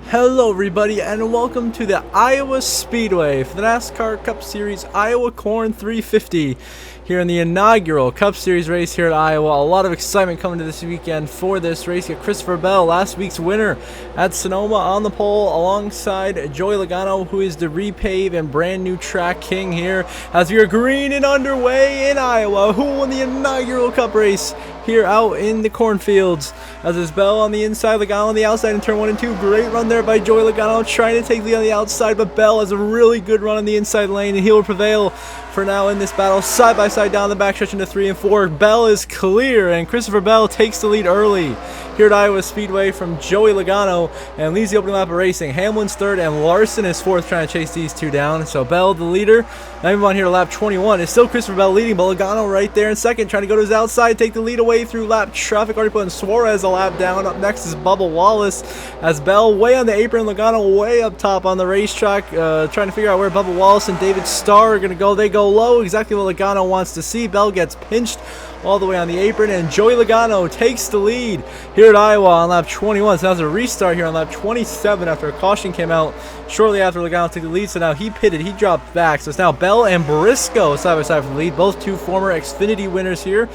Hello everybody and welcome to the Iowa Speedway for the NASCAR Cup Series Iowa Corn 350 here in the inaugural Cup Series race here at Iowa. A lot of excitement coming to this weekend for this race. You got Christopher Bell, last week's winner at Sonoma, on the pole alongside Joey Logano, who is the repave and brand new track king here as we are green and underway in Iowa. Who won the inaugural Cup race here out in the cornfields? As is Bell on the inside, Logano on the outside in turn 1 and 2. Great run there by Joey Logano, trying to take the lead on the outside, but Bell has a really good run on the inside lane, and he will prevail for now in this battle. Side by side down the backstretch into 3 and 4. Bell is clear, and Christopher Bell takes the lead early here at Iowa Speedway from Joey Logano and leads the opening lap of racing. Hamlin's third and Larson is fourth, trying to chase these two down. So Bell the leader. Now move on here to lap 21. It's still Christopher Bell leading, but Logano right there in second, trying to go to his outside, take the lead away through lap traffic. Already putting Suarez a lap down. Up next is Bubba Wallace as Bell way on the apron, Logano way up top on the racetrack, trying to figure out where Bubba Wallace and David Starr are going to go. They go low, exactly what Logano wants to see. Bell gets pinched all the way on the apron, and Joey Logano takes the lead here at Iowa on lap 21. So that's a restart here on lap 27 after a caution came out shortly after Logano took the lead. So now he pitted, he dropped back. So it's now Bell and Briscoe side by side for the lead, both two former Xfinity winners here.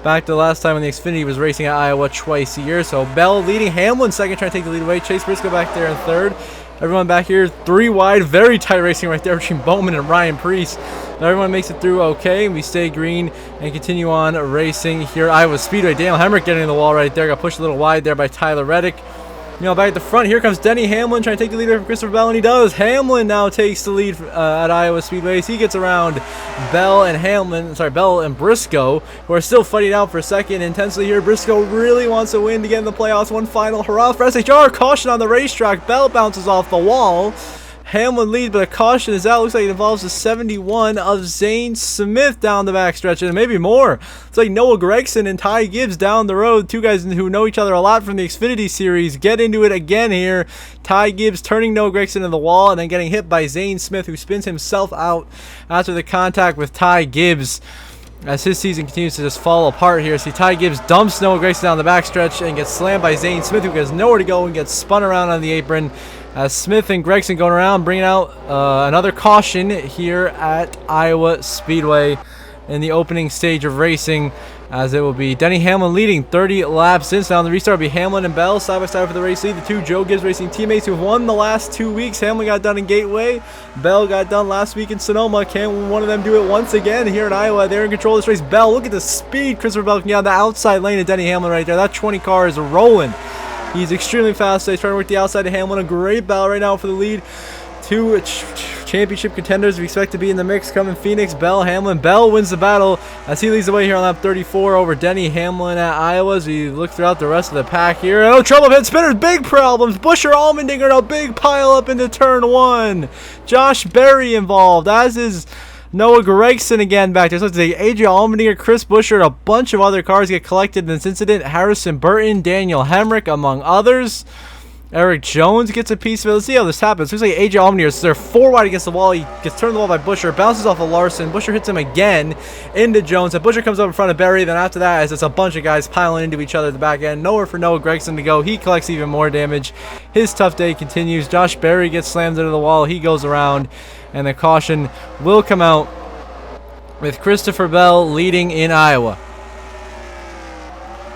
Back to the last time when the Xfinity was racing at Iowa twice a year. So Bell leading, Hamlin second, trying to take the lead away. Chase Briscoe back there in third. Everyone back here, three wide, very tight racing right there between Bowman and Ryan Preece. Everyone makes it through okay. We stay green and continue on racing here at Iowa Speedway. Daniel Hemrick getting in the wall right there. Got pushed a little wide there by Tyler Reddick. You know, back at the front, here comes Denny Hamlin trying to take the lead from Christopher Bell, and he does. Hamlin now takes the lead at Iowa Speedway. He gets around Bell and Briscoe, who are still fighting out for second intensely here. Briscoe really wants to win to get in the playoffs. One final hurrah for SHR. Caution on the racetrack. Bell bounces off the wall. Hamlin leads, but a caution is out. Looks like it involves the 71 of Zane Smith down the backstretch, and maybe more. It's like Noah Gragson and Ty Gibbs down the road. Two guys who know each other a lot from the Xfinity Series get into it again here. Ty Gibbs turning Noah Gragson into the wall and then getting hit by Zane Smith, who spins himself out after the contact with Ty Gibbs. As his season continues to just fall apart here. See, Ty Gibbs dumps Noah Gragson down the backstretch and gets slammed by Zane Smith, who has nowhere to go and gets spun around on the apron. As Smith and Gregson going around, bringing out another caution here at Iowa Speedway in the opening stage of racing, as it will be Denny Hamlin leading 30 laps in. So now the restart will be Hamlin and Bell side by side for the race lead. The two Joe Gibbs Racing teammates who have won the last 2 weeks. Hamlin got done in Gateway. Bell got done last week in Sonoma. Can one of them do it once again here in Iowa? They're in control of this race. Bell, look at the speed Christopher Bell can get on the outside lane of Denny Hamlin right there. That 20 car is rolling. He's extremely fast, so he's trying to work the outside of Hamlin. A great battle right now for the lead. Two championship contenders we expect to be in the mix coming. Phoenix, Bell, Hamlin. Bell wins the battle as he leads the way here on lap 34 over Denny Hamlin at Iowa. As we look throughout the rest of the pack here. Oh, trouble pit spinners, big problems. Buscher Allmendinger, a big pile up into turn 1. Josh Berry involved, as is Noah Gragson again back there. So it's AJ Allmendinger, Chris Buscher, and a bunch of other cars get collected in this incident. Harrison Burton, Daniel Hemrick, among others. Eric Jones gets a piece of it. Let's see how this happens. Looks like AJ Allmendinger, so they're 4 wide against the wall. He gets turned the wall by Buscher, bounces off of Larson. Buscher hits him again into Jones. And Buscher comes up in front of Berry. Then after that, as it's a bunch of guys piling into each other at the back end. Nowhere for Noah Gragson to go. He collects even more damage. His tough day continues. Josh Berry gets slammed into the wall. He goes around, and the caution will come out with Christopher Bell leading in Iowa.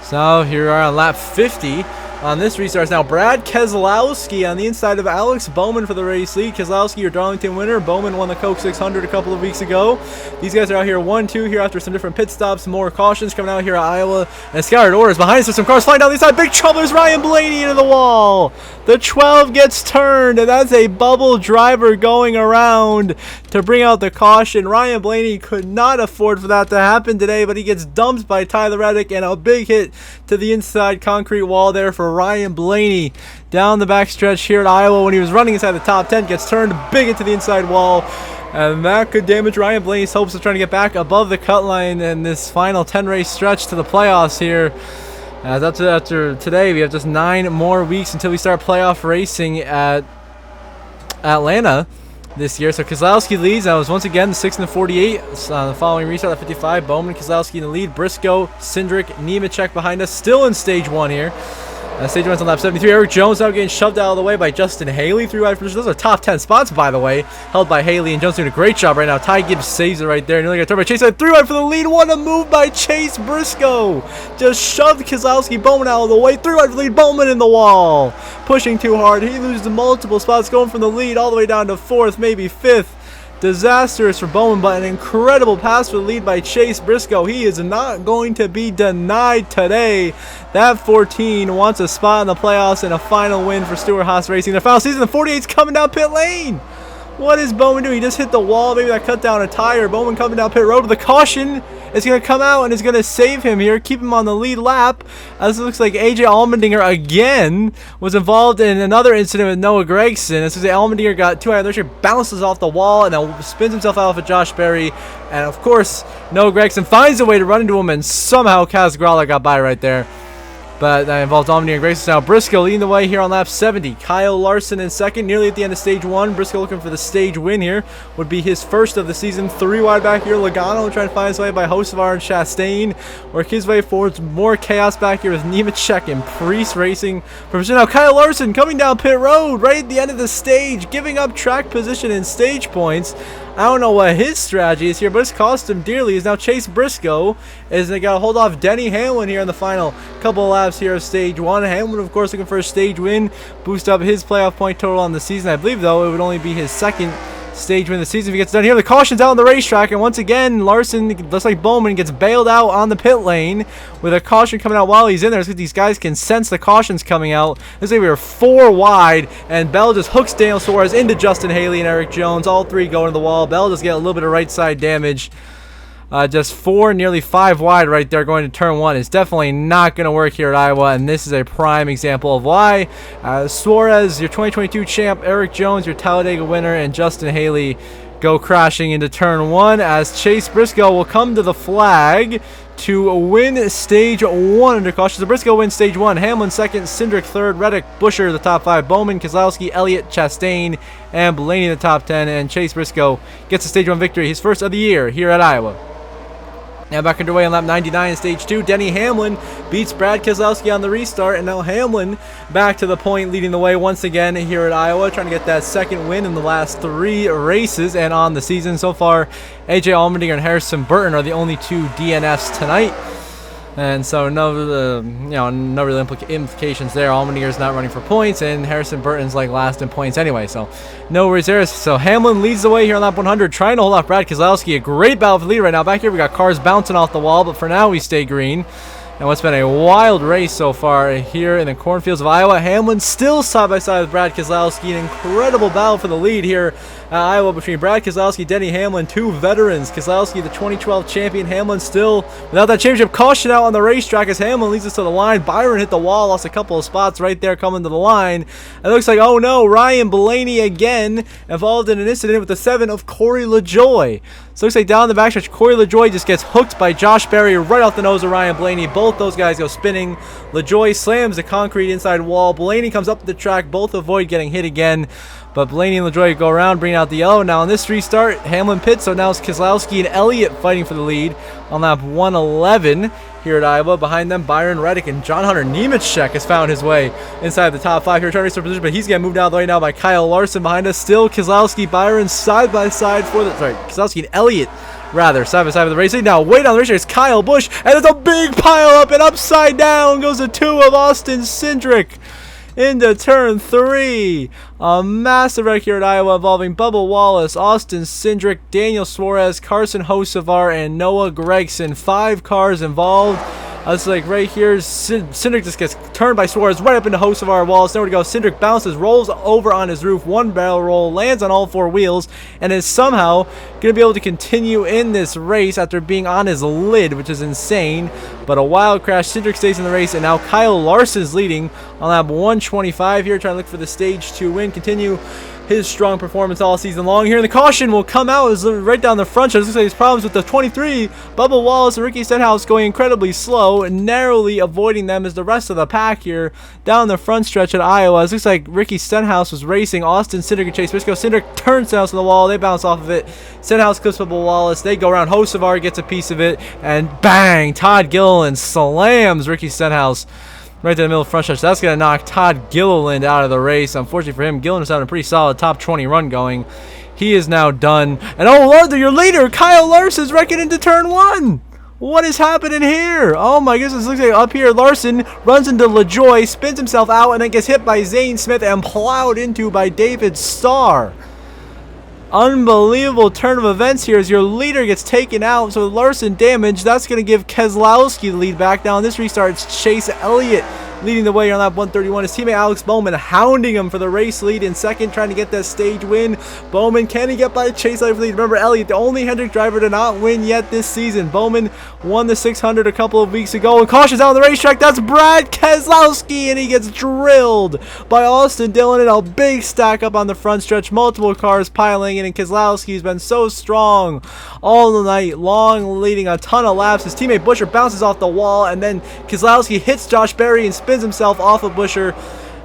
So here we are on lap 50 on this restart. Now Brad Keselowski on the inside of Alex Bowman for the race lead. Keselowski, your Darlington winner. Bowman won the Coke 600 a couple of weeks ago. These guys are out here 1-2 here after some different pit stops. More cautions coming out here at Iowa. And scattered orders behind us with some cars flying down the inside. Big trouble is Ryan Blaney into the wall. The 12 gets turned, and that's a bubble driver going around to bring out the caution. Ryan Blaney could not afford for that to happen today, but he gets dumped by Tyler Reddick, and a big hit to the inside concrete wall there for Ryan Blaney down the backstretch here at Iowa when he was running inside the top 10. Gets turned big into the inside wall, and that could damage Ryan Blaney's hopes of trying to get back above the cut line in this final 10-race stretch to the playoffs here. As after today, we have just 9 more weeks until we start playoff racing at Atlanta this year. So Keselowski leads. That was once again 6 and 48 on the following restart at 55. Bowman, Keselowski in the lead. Briscoe, Cindric, Nemechek behind us. Still in stage 1 here. Stage 1's on lap 73. Eric Jones now getting shoved out of the way by Justin Haley. 3 wide position. Those are top 10 spots, by the way, held by Haley, and Jones doing a great job right now. Ty Gibbs saves it right there. Nearly got turned by Chase. 3 wide for the lead. What a move by Chase Briscoe. Just shoved Keselowski Bowman out of the way. 3 wide for the lead. Bowman in the wall. Pushing too hard. He loses multiple spots, going from the lead all the way down to 4th, maybe 5th. Disastrous for Bowman, but an incredible pass for the lead by Chase Briscoe. He is not going to be denied today. That 14 wants a spot in the playoffs and a final win for Stewart-Haas Racing. Their final season, the 48's coming down pit lane. What is Bowman doing? He just hit the wall. Maybe that cut down a tire. Bowman coming down pit road with the caution. Is going to come out and is going to save him here, keep him on the lead lap. As it looks like AJ Allmendinger again was involved in another incident with Noah Gragson. As Allmendinger got too high on the inertia, bounces off the wall, and then spins himself out of Josh Berry. And of course, Noah Gragson finds a way to run into him, and somehow Kaz Grala got by right there. But that involves Allmendinger and Grayson. Now Briscoe leading the way here on lap 70. Kyle Larson in second, nearly at the end of stage 1. Briscoe looking for the stage win here. Would be his first of the season. 3 wide back here. Logano trying to find his way by Hocevar and Chastain. Work his way forwards. More chaos back here with Nemechek and Priest racing. Now Kyle Larson coming down pit road right at the end of the stage, giving up track position and stage points. I don't know what his strategy is here, but it's cost him dearly. Is now Chase Briscoe is they got to hold off Denny Hamlin here in the final couple of laps here of stage 1. Hamlin, of course, looking for a stage win, boost up his playoff point total on the season. I believe, though, it would only be his second stage win of the season if he gets done here. The caution's out on the racetrack, and once again, Larson, looks like Bowman, gets bailed out on the pit lane with a caution coming out while he's in there. It's because these guys can sense the cautions coming out. Looks like we were 4 wide, and Bell just hooks Daniel Suarez into Justin Haley and Eric Jones. All 3 going to the wall. Bell just get a little bit of right side damage. Just 4, nearly 5 wide right there going to turn 1. It's definitely not going to work here at Iowa, and this is a prime example of why. Suarez, your 2022 champ, Eric Jones, your Talladega winner, and Justin Haley go crashing into turn 1 as Chase Briscoe will come to the flag to win stage 1 under caution. So Briscoe wins stage 1. Hamlin second, Cindric third, Reddick, Busher the top 5, Bowman, Keselowski, Elliott, Chastain, and Blaney in the top 10. And Chase Briscoe gets a stage 1 victory, his first of the year here at Iowa. Now back underway on lap 99 in stage 2. Denny Hamlin beats Brad Keselowski on the restart, and now Hamlin back to the point, leading the way once again here at Iowa, trying to get that second win in the last 3 races and on the season. So far, AJ Allmendinger and Harrison Burton are the only 2 DNFs tonight. And so no real implications there. Allmendinger's not running for points, and Harrison Burton's like last in points anyway, so no worries there. So Hamlin leads the way here on lap 100, trying to hold off Brad Keselowski. A great battle for the lead right now. Back here we got cars bouncing off the wall, but for now we stay green. And what's been a wild race so far here in the cornfields of Iowa. Hamlin still side by side with Brad Keselowski. An incredible battle for the lead here at Iowa between Brad Keselowski, Denny Hamlin, 2 veterans. Keselowski, the 2012 champion. Hamlin still without that championship. Caution out on the racetrack as Hamlin leads us to the line. Byron hit the wall, lost a couple of spots right there coming to the line. It looks like, oh no, Ryan Blaney again involved in an incident with the 7 of Corey LaJoie. So it looks like down the backstretch, Corey LaJoie just gets hooked by Josh Berry right off the nose of Ryan Blaney. Both those guys go spinning. LaJoie slams the concrete inside wall. Blaney comes up the track. Both avoid getting hit again. But Blaney and LaJoie go around, bring out the yellow. Now on this restart, Hamlin pits, so now it's Keselowski and Elliott fighting for the lead on lap 111 here at Iowa. Behind them, Byron Reddick and John Hunter Nemechek has found his way inside the top 5 here, trying to race for position, but he's getting moved out of the way now by Kyle Larson. Behind us, still Keselowski, Byron side by side for the Keselowski and Elliott rather side by side with the racing. Now way down the racetrack is Kyle Busch, and there's a big pile up, and upside down goes the 2 of Austin Cindric into turn 3. A massive wreck here at Iowa involving Bubba Wallace, Austin Cindric, Daniel Suarez, Carson Hocevar, and Noah Gragson. 5 cars involved. It's like right here, Cindric just gets turned by Suarez right up into Hocevar. Wallace, nowhere to go. Cindric bounces, rolls over on his roof, 1 barrel roll, lands on all 4 wheels, and is somehow going to be able to continue in this race after being on his lid, which is insane. But a wild crash. Cindric stays in the race, and now Kyle Larson's leading on lap 125 here, trying to look for the stage 2 win. Continue his strong performance all season long here. And the caution will come out is right down the front. So it looks like his problems with the 23. Bubba Wallace and Ricky Stenhouse going incredibly slow, and narrowly avoiding them as the rest of the pack here down the front stretch at Iowa. It looks like Ricky Stenhouse was racing Austin Cindric and Chase Briscoe. Cindric turns Stenhouse on the wall. They bounce off of it. Stenhouse clips Bubba Wallace. They go around. Hocevar gets a piece of it, and bang! Todd Gilliland slams Ricky Stenhouse right to the middle of the front stretch. That's going to knock Todd Gilliland out of the race. Unfortunately for him, Gilliland's having a pretty solid top 20 run going. He is now done. And oh, Lord, your leader, Kyle Larson's wrecking into turn 1. What is happening here? Oh my goodness, it looks like up here Larson runs into LaJoy, spins himself out, and then gets hit by Zane Smith and plowed into by David Starr. Unbelievable turn of events here as your leader gets taken out. So Larson damaged. That's going to give Keselowski the lead back. Now in this restart, it's Chase Elliott leading the way on lap 131. His teammate Alex Bowman hounding him for the race lead in second, trying to get that stage win. Bowman, can he get by Chase Elliott for the lead? Remember, Elliott, the only Hendrick driver to not win yet this season. Bowman won the 600 a couple of weeks ago, and cautions out on the racetrack. That's Brad Keselowski, and he gets drilled by Austin Dillon in a big stack up on the front stretch. Multiple cars piling in, and Keselowski's been so strong all night long, leading a ton of laps. His teammate Buescher bounces off the wall, and then Keselowski hits Josh Berry and spins himself off of Buescher,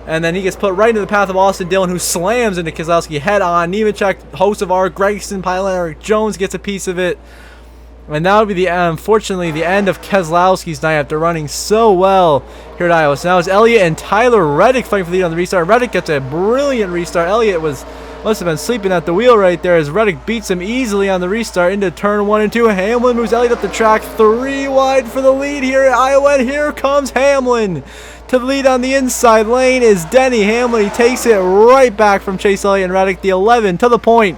and then he gets put right into the path of Austin Dillon, who slams into Keselowski head on. Nemechek, Hocevar, Gregson, Pilot, Eric Jones gets a piece of it, and that would be the unfortunately the end of Keselowski's night after running so well here at Iowa. So now it's Elliott and Tyler Reddick fighting for the lead on the restart. Reddick gets a brilliant restart. Elliott must have been sleeping at the wheel right there as Reddick beats him easily on the restart into turn 1 and 2. Hamlin moves Elliott up the track, 3 wide for the lead here at Iowa, and here comes Hamlin. To the lead on the inside lane is Denny Hamlin. He takes it right back from Chase Elliott and Reddick, the 11 to the point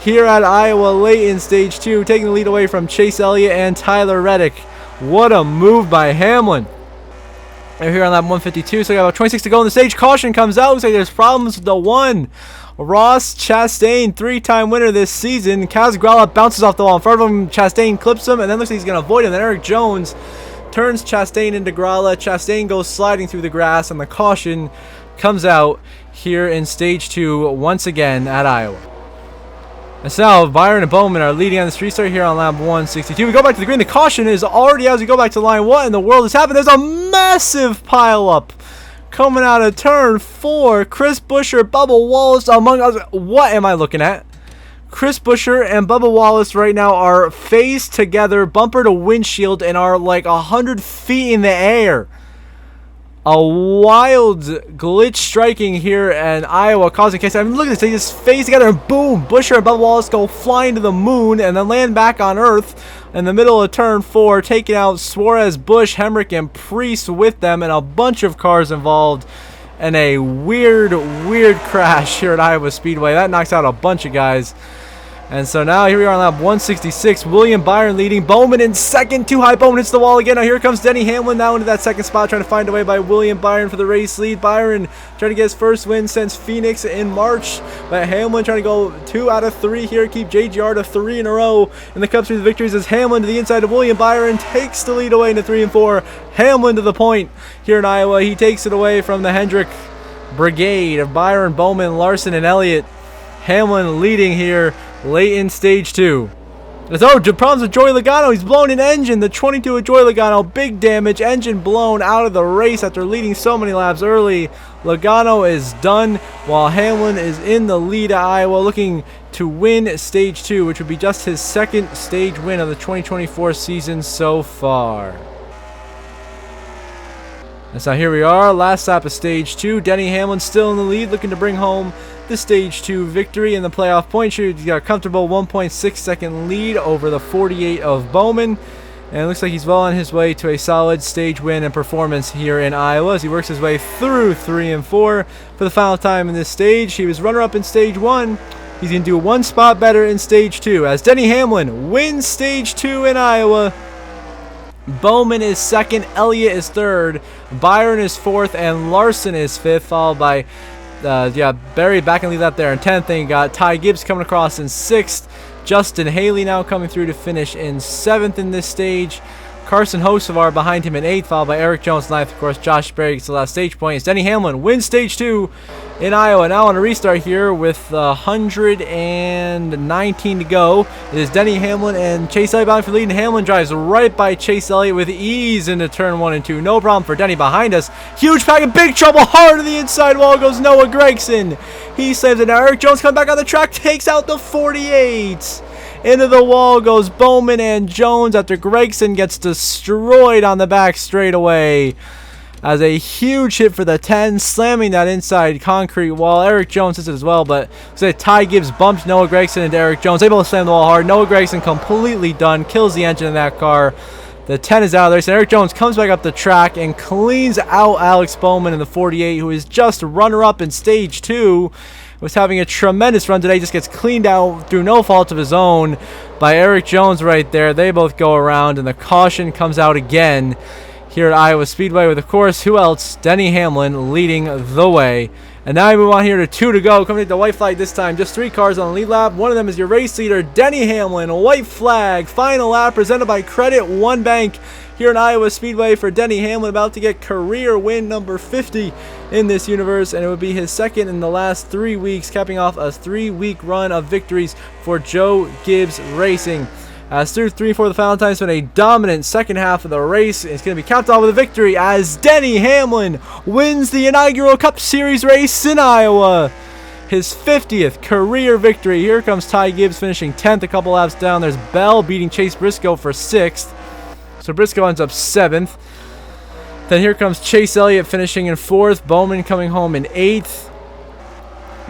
here at Iowa late in stage 2, taking the lead away from Chase Elliott and Tyler Reddick. What a move by Hamlin. They're here on lap 152, so we got about 26 to go in the stage. Caution comes out. Looks like there's problems with the 1. Ross Chastain, 3-time winner this season. Kaz Grala bounces off the wall in front of him. Chastain clips him, and then looks like he's going to avoid him. Then Eric Jones turns Chastain into Grala. Chastain goes sliding through the grass, and the caution comes out here in stage 2 once again at Iowa. And so now Byron and Bowman are leading on this restart here on lap 162. We go back to the green. The caution is already as we go back to line. What in the world has happened? There's a massive pileup coming out of turn 4. Chris Buescher, Bubba Wallace, among others. What am I looking at? Chris Buescher and Bubba Wallace right now are phased together, bumper to windshield, and are like 100 feet in the air. A wild glitch striking here in Iowa, causing chaos. I mean, look at this. They just phase together, and boom, Buescher and Bubba Wallace go flying to the moon and then land back on Earth in the middle of turn 4, taking out Suarez, Busch, Hemrick, and Priest with them, and a bunch of cars involved in a weird crash here at Iowa Speedway. That knocks out a bunch of guys. And so now here we are on lap 166. William Byron leading. Bowman in second. Too high. Bowman hits the wall again. Now here comes Denny Hamlin now into that second spot, trying to find a way by William Byron for the race lead. Byron trying to get his first win since Phoenix in March. But Hamlin trying to go 2 out of 3 here. Keep JGR to 3 in a row in the Cup Series victories as Hamlin to the inside of William Byron takes the lead away into 3 and 4. Hamlin to the point here in Iowa. He takes it away from the Hendrick brigade of Byron, Bowman, Larson, and Elliott. Hamlin leading here late in stage 2. Problems with Joey Logano. He's blown an engine. The 22 of Joey Logano, big damage. Engine blown out of the race after leading so many laps early. Logano is done while Hamlin is in the lead at Iowa, looking to win stage 2, which would be just his second stage win of the 2024 season so far. And so here we are, last lap of stage 2. Denny Hamlin still in the lead, looking to bring home the stage 2 victory in the playoff point shoot. He's got a comfortable 1.6 second lead over the 48 of Bowman, and it looks like he's well on his way to a solid stage win and performance here in Iowa as he works his way through 3 and 4 for the final time in this stage. He was runner-up in stage 1. He's going to do 1 spot better in stage 2 as Denny Hamlin wins stage 2 in Iowa. Bowman is second, Elliott is third, Byron is fourth, and Larson is fifth, followed by Barry back and leave that there in 10th. Then you got Ty Gibbs coming across in 6th. Justin Haley now coming through to finish in 7th in this stage. Carson Hocevar behind him in 8th, followed by Eric Jones 9th. Of course, Josh Berry gets the last stage point. As Denny Hamlin wins stage 2 in Iowa. Now on a restart here with 119 to go. It is Denny Hamlin and Chase Elliott bound for lead. And Hamlin drives right by Chase Elliott with ease into turn 1 and 2. No problem for Denny behind us. Huge pack of big trouble. Hard to the inside wall goes Noah Gragson. He slams it. Now Eric Jones comes back on the track, takes out the 48. Into the wall goes Bowman and Jones after Gragson gets destroyed on the back straightaway. has a huge hit for the 10, slamming that inside concrete wall. Eric Jones hits it as well, but Ty Gibbs bumps Noah Gragson into Eric Jones, able to slam the wall hard. Noah Gragson completely done, kills the engine in that car. The 10 is out of there, so Eric Jones comes back up the track and cleans out Alex Bowman in the 48, who is just runner-up in Stage 2. Was having a tremendous run today, just gets cleaned out through no fault of his own by Eric Jones right there. They both go around, and the caution comes out again here at Iowa Speedway with, of course, who else? Denny Hamlin leading the way. And now we move on here to 2 to go. Coming to the white flag this time. Just 3 cars on the lead lap. One of them is your race leader, Denny Hamlin. White flag. Final lap presented by Credit One Bank here in Iowa Speedway for Denny Hamlin. About to get career win number 50 in this universe. And it would be his second in the last 3 weeks, capping off a 3-week run of victories for Joe Gibbs Racing. As through 3-4 the final time, it's been a dominant second half of the race. It's going to be capped off with a victory as Denny Hamlin wins the inaugural Cup Series race in Iowa. His 50th career victory. Here comes Ty Gibbs finishing 10th, a couple laps down. There's Bell beating Chase Briscoe for 6th. So Briscoe ends up 7th. Then here comes Chase Elliott finishing in 4th. Bowman coming home in 8th.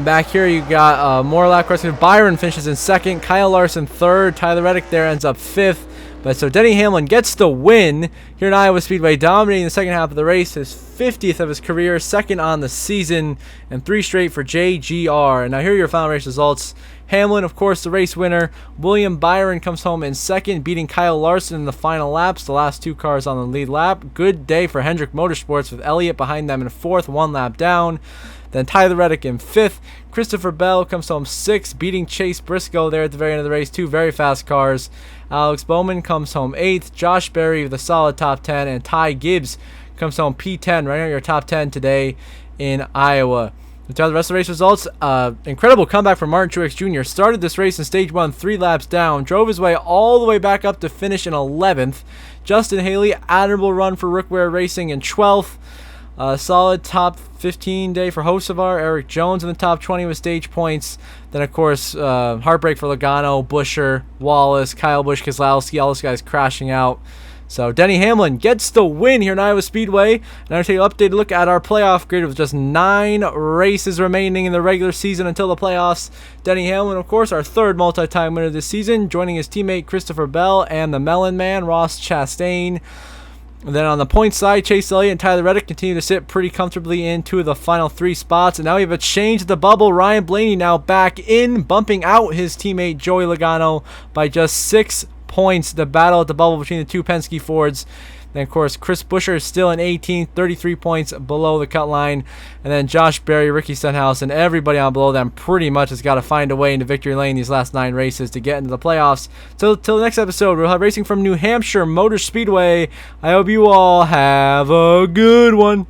Back here you got more lap crossing. Byron finishes in 2nd. Kyle Larson 3rd. Tyler Reddick there ends up 5th. But so Denny Hamlin gets the win here in Iowa Speedway, dominating the second half of the race. His 50th of his career, 2nd on the season, and 3 straight for JGR. And now here are your final race results. Hamlin, of course, the race winner. William Byron comes home in 2nd, beating Kyle Larson in the final laps, the last 2 cars on the lead lap. Good day for Hendrick Motorsports with Elliott behind them in 4th, 1 lap down. Then Tyler Reddick in 5th. Christopher Bell comes home 6th, beating Chase Briscoe there at the very end of the race. 2 very fast cars. Alex Bowman comes home 8th. Josh Berry with a solid top 10. And Ty Gibbs comes home P10, right on your top 10 today in Iowa. The rest of the race results, incredible comeback from Martin Truex Jr. Started this race in Stage 1, 3 laps down. Drove his way all the way back up to finish in 11th. Justin Haley, admirable run for Rookware Racing in 12th. Solid top 15 day for Hocevar. Eric Jones in the top 20 with stage points. Then, of course, heartbreak for Logano, Buescher, Wallace, Kyle Busch, Keselowski, all those guys crashing out. So Denny Hamlin gets the win here in Iowa Speedway. And I'm going to take an updated look at our playoff grid with just 9 races remaining in the regular season until the playoffs. Denny Hamlin, of course, our 3rd multi-time winner this season, joining his teammate Christopher Bell and the Melon Man, Ross Chastain. And then on the points side, Chase Elliott and Tyler Reddick continue to sit pretty comfortably in 2 of the final 3 spots. And now we have a change at the bubble. Ryan Blaney now back in, bumping out his teammate Joey Logano by just 6 points. The battle at the bubble between the 2 Penske Fords. Then, of course, Chris Buescher is still in 18th, 33 points below the cut line. And then Josh Berry, Ricky Stenhouse, and everybody on below them pretty much has got to find a way into victory lane these last 9 races to get into the playoffs. So, till the next episode, we'll have racing from New Hampshire Motor Speedway. I hope you all have a good one.